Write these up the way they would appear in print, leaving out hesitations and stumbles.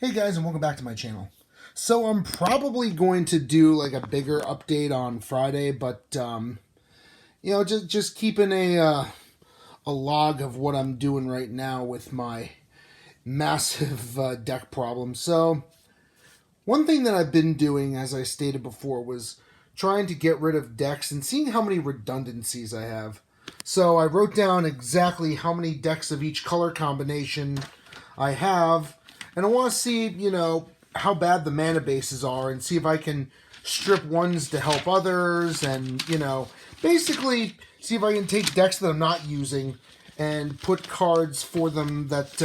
Hey guys, and welcome back to my channel. So I'm probably going to do like a bigger update on Friday, but just keeping a log of what I'm doing right now with my massive deck problem. So one thing that I've been doing, as I stated before, was trying to get rid of decks and seeing how many redundancies I have. So I wrote down exactly how many decks of each color combination I have, and I want to see, how bad the mana bases are and see if I can strip ones to help others and, basically see if I can take decks that I'm not using and put cards for them that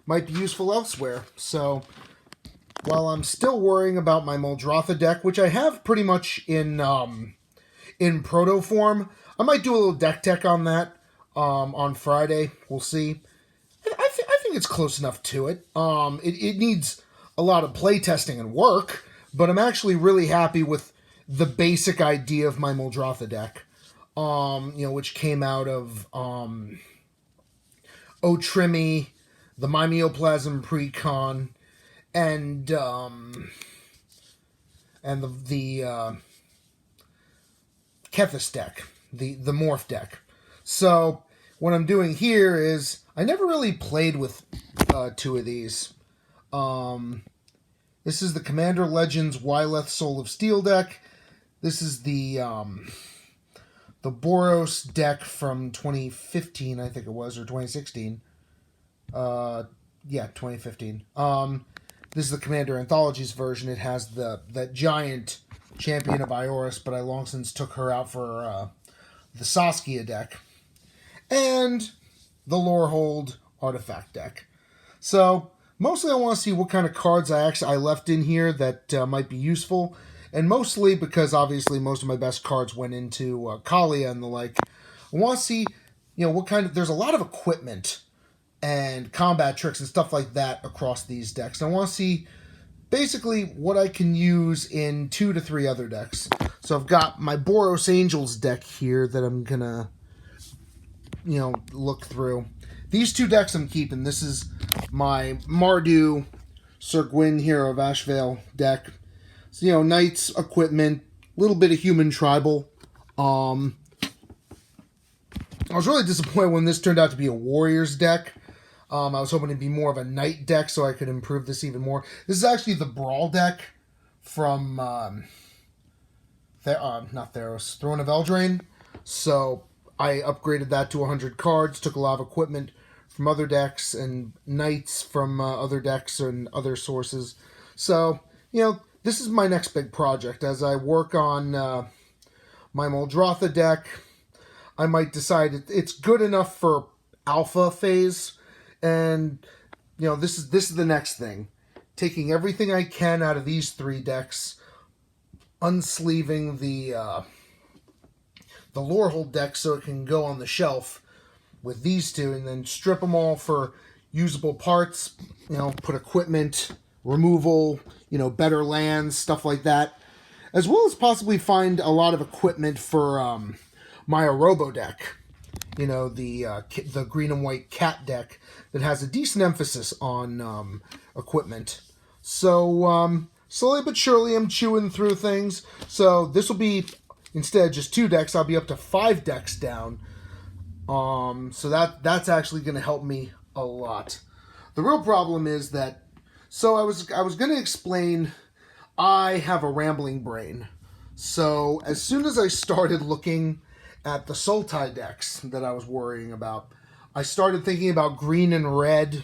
might be useful elsewhere. So while I'm still worrying about my Muldrotha deck, which I have pretty much in proto form, I might do a little deck tech on that on Friday. We'll see. I think it's close enough to it. It needs a lot of play testing and work, but I'm actually really happy with the basic idea of my Muldrotha deck. Which came out of Otrimmy, the Mimeoplasm Precon, and the Kethis deck, the Morph deck. So what I'm doing here is I never really played with two of these. This is the Commander Legends Wyleth Soul of Steel deck. This is the Boros deck from 2015, I think it was, or 2016. 2015. This is the Commander Anthologies version. It has that giant champion of Ioris, but I long since took her out for the Saskia deck. And the Lorehold Artifact deck. So mostly I want to see what kind of cards I left in here that might be useful. And mostly because obviously most of my best cards went into Kalia and the like. I want to see, what kind of... There's a lot of equipment and combat tricks and stuff like that across these decks. And I want to see basically what I can use in 2 to 3 other decks. So I've got my Boros Angels deck here that I'm going to, look through. These 2 decks I'm keeping. This is my Mardu Sir Gwyn Hero of Ashvale deck. So, Knights, equipment, a little bit of human tribal. I was really disappointed when this turned out to be a Warriors deck. I was hoping it'd be more of a Knight deck so I could improve this even more. This is actually the Brawl deck from, not Theros, Throne of Eldraine. So I upgraded that to 100 cards, took a lot of equipment from other decks and Knights from other decks and other sources. So, this is my next big project. As I work on my Muldrotha deck, I might decide it's good enough for alpha phase. And, this is the next thing. Taking everything I can out of these 3 decks, unsleeving the Lorehold deck so it can go on the shelf with these 2, and then strip them all for usable parts, put equipment, removal, better lands, stuff like that. As well as possibly find a lot of equipment for my Orobo deck. The green and white cat deck that has a decent emphasis on equipment. So, slowly but surely I'm chewing through things. So this will be, instead of just 2 decks, I'll be up to 5 decks down. So that's actually going to help me a lot. The real problem is that, so I was going to explain, I have a rambling brain. So as soon as I started looking at the Sultai decks that I was worrying about, I started thinking about green and red,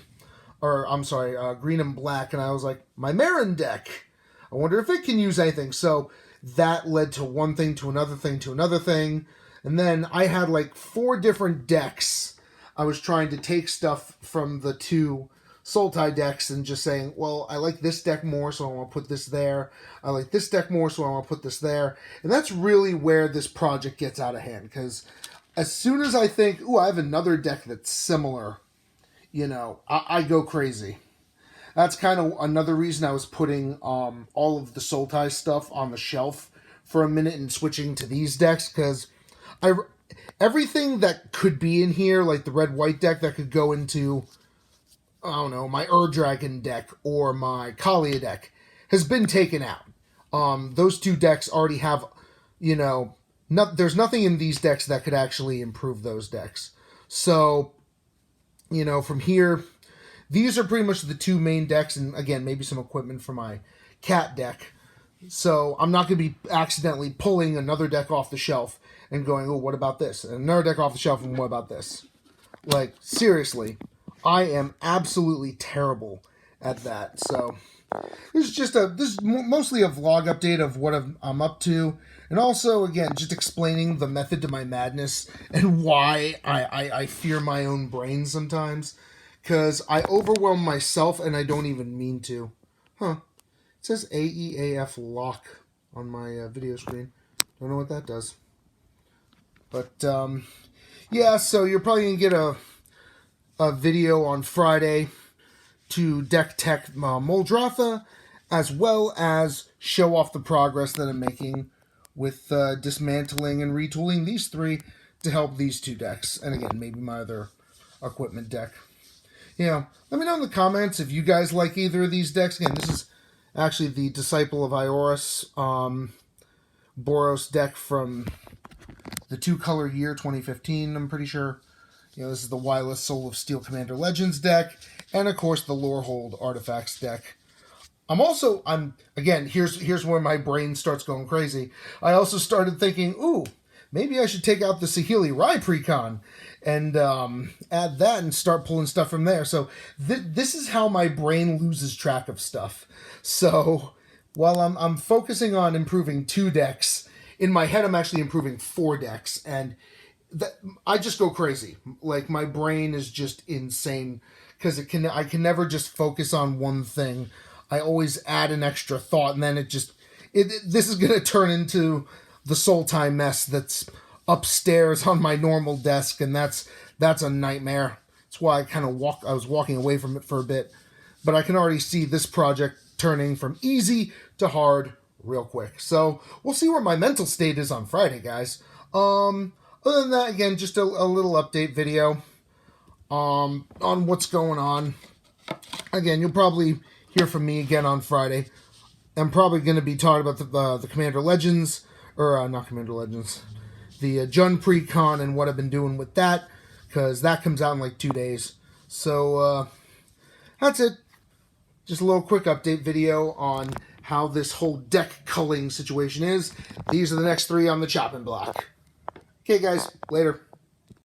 green and black, and I was like, my Marin deck, I wonder if it can use anything. So that led to one thing to another thing to another thing, and then I had like 4 different decks. I was trying to take stuff from the 2 Sultai decks and just saying, well, I like this deck more, so I want to put this there. I like this deck more, so I want to put this there. And that's really where this project gets out of hand, because as soon as I think, ooh, I have another deck that's similar, I go crazy. That's kind of another reason I was putting all of the Sultai stuff on the shelf for a minute and switching to these decks, because everything that could be in here, like the red-white deck that could go into I don't know, my Dragon deck or my Kalia deck has been taken out. Those two decks already have, you know, there's nothing in these decks that could actually improve those decks. So, you know, from here, these are pretty much the two main decks, and again, maybe some equipment for my cat deck. So I'm not going to be accidentally pulling another deck off the shelf and going, oh, what about this? And another deck off the shelf, and what about this? Like, seriously, I am absolutely terrible at that. So this is mostly a vlog update of what I'm up to. And also, again, just explaining the method to my madness and why I fear my own brain sometimes. Because I overwhelm myself and I don't even mean to. Huh. It says AEAF lock on my video screen. Don't know what that does. But, yeah, so you're probably going to get a video on Friday to deck tech Muldrotha, as well as show off the progress that I'm making with dismantling and retooling these three to help these two decks. And again, maybe my other equipment deck. Let me know in the comments if you guys like either of these decks. Again, this is actually the Disciple of Ioris Boros deck from the 2-color year 2015, I'm pretty sure. This is the Wireless Soul of Steel Commander Legends deck, and of course the Lorehold Artifacts deck. Again, here's where my brain starts going crazy. I also started thinking, ooh, maybe I should take out the Saheeli Rai Precon and add that and start pulling stuff from there. So this is how my brain loses track of stuff. So while I'm focusing on improving 2 decks, in my head I'm actually improving 4 decks, and I just go crazy. Like, my brain is just insane because I can never just focus on one thing. I always add an extra thought, and then this is going to turn into the Sultai mess that's upstairs on my normal desk, and that's a nightmare. That's why I was walking away from it for a bit, but I can already see this project turning from easy to hard real quick. So we'll see where my mental state is on Friday, guys. Other than that, again, just a little update video on what's going on. Again, you'll probably hear from me again on Friday. I'm probably going to be talking about the Commander Legends, or not Commander Legends, the Jund Precon and what I've been doing with that, because that comes out in like 2 days. So that's it. Just a little quick update video on how this whole deck culling situation is. These are the next 3 on the chopping block. Okay, guys, later.